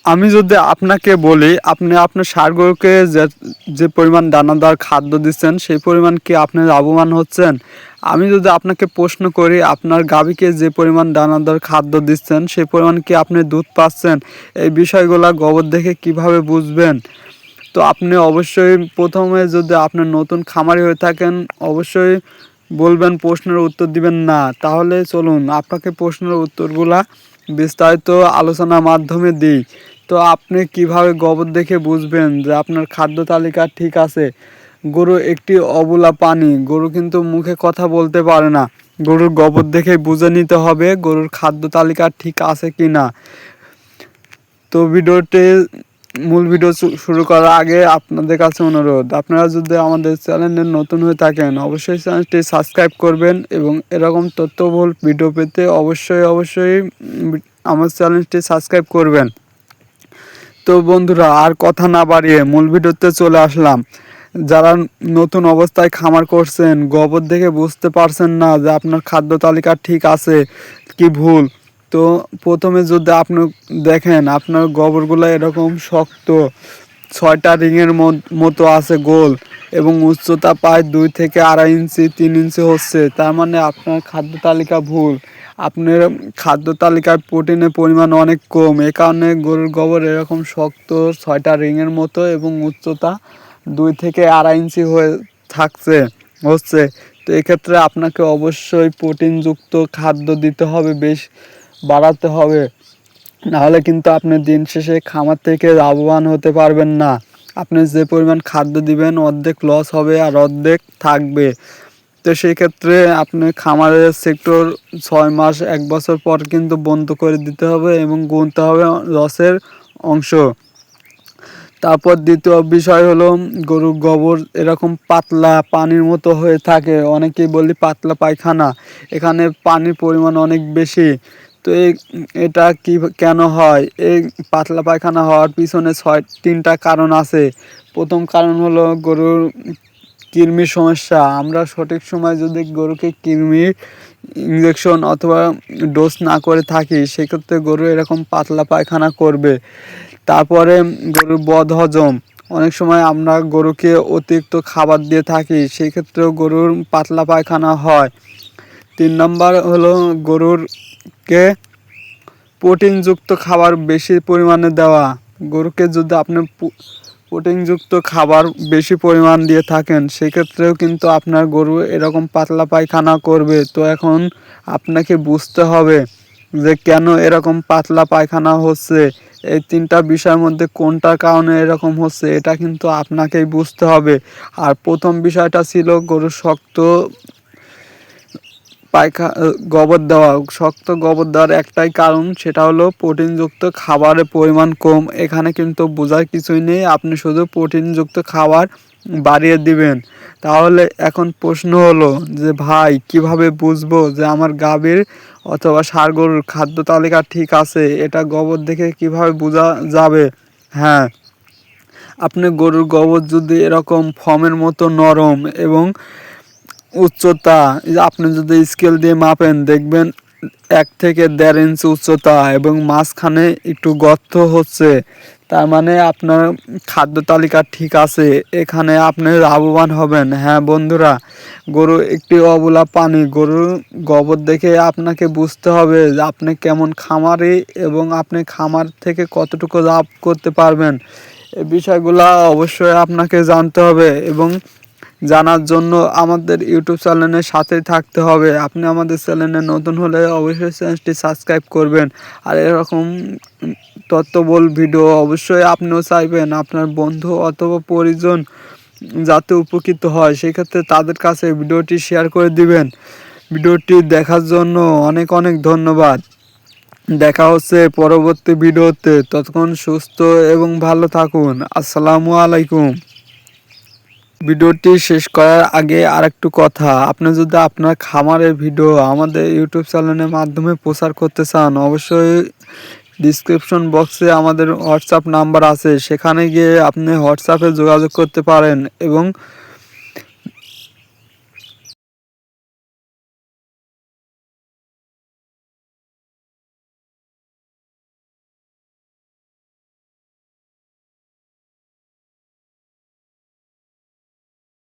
আমি যদি আপনাকে বলি আপনি আপনার ষাঁড়গুলোকে যে পরিমাণ দানাদার খাদ্য দিচ্ছেন সেই পরিমাণ কি আপনি লাভবান হচ্ছেন? আমি যদি আপনাকে প্রশ্ন করি আপনার গাভীকে যে পরিমাণ দানাদার খাদ্য দিচ্ছেন সেই পরিমাণ কি আপনি দুধ পাচ্ছেন? এই বিষয়গুলো গোবর দেখে কিভাবে বুঝবেন? তো আপনি অবশ্যই প্রথমে যদি আপনার নতুন খামারি হয়ে থাকেন অবশ্যই বলবেন, প্রশ্নের উত্তর দিবেন না। তাহলে চলুন আপনাকে প্রশ্নের উত্তরগুলা বিস্তারিত আলোচনার মাধ্যমে দিই। তো আপনি কিভাবে গোবর দেখে বুঝবেন যে আপনার খাদ্য তালিকা ঠিক আছে? গরু একটি অবলা প্রাণী, গরু কিন্তু মুখে কথা বলতে পারে না। গরুর গোবর দেখে বুঝে নিতে হবে গরুর খাদ্য তালিকা ঠিক আছে কি না। তো মূল ভিডিও শুরু করার আগে আপনাদের কাছে অনুরোধ, আপনারা যদি আমাদের চ্যানেলে নতুন হয়ে থাকেন অবশ্যই চ্যানেলটি সাবস্ক্রাইব করবেন এবং এরকম তথ্যবহুল ভিডিও পেতে অবশ্যই আমার চ্যানেলটি সাবস্ক্রাইব করবেন। তো বন্ধুরা আর কথা না বাড়িয়ে মূল ভিডিওতে চলে আসলাম। যারা নতুন অবস্থায় খামার করছেন গোবর দেখে বুঝতে পারছেন না যে আপনার খাদ্য তালিকা ঠিক আছে কি ভুল, তো প্রথমে যদি আপনি দেখেন আপনার গোবরগুলো এরকম শক্ত, 6টা রিংয়ের মতো আছে গোল এবং উচ্চতা প্রায় 2 থেকে 2.5 ইঞ্চি 3 ইঞ্চি হচ্ছে, তার মানে আপনার খাদ্য তালিকা ভুল। আপনার খাদ্য তালিকায় প্রোটিনের পরিমাণ অনেক কম, এ কারণে গরুর গোবর এরকম শক্ত 6টা রিংয়ের মতো এবং উচ্চতা 2 থেকে 2.5 ইঞ্চি হচ্ছে। তো এক্ষেত্রে আপনাকে অবশ্যই প্রোটিনযুক্ত খাদ্য দিতে হবে, বেশ বাড়াতে হবে, নাহলে কিন্তু আপনি দিন শেষে খামার থেকে লাভবান হতে পারবেন না। আপনি যে পরিমাণ খাদ্য দিবেন অর্ধেক লস হবে আর অর্ধেক থাকবে। তো সেই ক্ষেত্রে আপনি খামারের সেক্টর 6 মাস 1 বছর পর কিন্তু বন্ধ করে দিতে হবে এবং গুনতে হবে লসের অংশ। তারপর দ্বিতীয় বিষয় হলো গরুর গোবর এরকম পাতলা পানির মতো হয়ে থাকে, অনেকেই বলি পাতলা পায়খানা, এখানে পানির পরিমাণ অনেক বেশি। তো এটা কি কেন হয়? এই পাতলা পায়খানা হওয়ার পিছনে 3টা কারণ আছে। প্রথম কারণ হলো গরুর কৃমির সমস্যা। আমরা সঠিক সময় যদি গরুকে কৃমির ইঞ্জেকশন অথবা ডোজ না করে থাকি সেক্ষেত্রে গরু এরকম পাতলা পায়খানা করবে। তারপরে গরুর বদহজম, অনেক সময় আমরা গরুকে অতিরিক্ত খাবার দিয়ে থাকি সেই ক্ষেত্রেও গরুর পাতলা পায়খানা হয়। 3 নম্বর হলো গরুরকে প্রোটিনযুক্ত খাবার বেশি পরিমাণে দেওয়া। গরুকে যদি আপনি প্রোটিনযুক্ত খাবার বেশি পরিমাণ দিয়ে থাকেন সেক্ষেত্রেও কিন্তু আপনার গরু এরকম পাতলা পায়খানা করবে। তো এখন আপনাকে বুঝতে হবে যে কেন এরকম পাতলা পায়খানা হচ্ছে, এই 3টা বিষয়ের মধ্যে কোনটার কারণে এরকম হচ্ছে এটা কিন্তু আপনাকেই বুঝতে হবে। আর প্রথম বিষয়টা ছিল গরুর শক্ত গোবর দেওয়া। শক্ত গোবর দেওয়ার একটাই কারণ, সেটা হলো প্রোটিনযুক্ত খাবারের পরিমাণ কম। এখানে কিন্তু বোঝার কিছুই নেই, আপনি শুধু প্রোটিনযুক্ত খাবার বাড়িয়ে দিবেন। তাহলে এখন প্রশ্ন হলো যে ভাই কিভাবে বুঝবো যে আমার গাভীর অথবা ষাঁড় গরুর খাদ্য তালিকা ঠিক আছে? এটা গোবর দেখে কিভাবে বোঝা যাবে? হ্যাঁ, আপনি গরুর গোবর যদি এরকম ফমের মতো নরম এবং উচ্চতা, আপনি যদি স্কেল দিয়ে মাপেন দেখবেন 1 থেকে 1.5 ইঞ্চি উচ্চতা এবং মাঝখানে একটু গর্ত হচ্ছে, তার মানে আপনার খাদ্য তালিকা ঠিক আছে, এখানে আপনি লাভবান হবেন। হ্যাঁ বন্ধুরা, গরু একটি অবলা প্রাণী, গরুর গোবর দেখে আপনাকে বুঝতে হবে যে আপনি কেমন খামারি এবং আপনি খামার থেকে কতটুকু লাভ করতে পারবেন। এই বিষয়গুলো অবশ্যই আপনাকে জানতে হবে এবং জানার জন্য আমাদের ইউটিউব চ্যানেলের সাথেই থাকতে হবে। আপনি আমাদের চ্যানেলে নতুন হলে অবশ্যই চ্যানেলটি সাবস্ক্রাইব করবেন। আর এরকম তথ্যবহুল ভিডিও অবশ্যই আপনিও চাইবেন আপনার বন্ধু অথবা পরিজন যাতে উপকৃত হয়, সেক্ষেত্রে তাদের কাছে ভিডিওটি শেয়ার করে দিবেন। ভিডিওটি দেখার জন্য অনেক অনেক ধন্যবাদ। দেখা হচ্ছে পরবর্তী ভিডিওতে, ততক্ষণ সুস্থ এবং ভালো থাকুন। আসসালামু আলাইকুম। ভিডিওটি শেষ করার আগে আরেকটু কথা, আপনি যদি আপনার খামারের ভিডিও আমাদের ইউটিউব চ্যানেলের মাধ্যমে প্রচার করতে চান অবশ্যই ডিসক্রিপশন বক্সে আমাদের হোয়াটসঅ্যাপ নাম্বার আছে, সেখানে গিয়ে আপনি হোয়াটসঅ্যাপে যোগাযোগ করতে পারেন এবং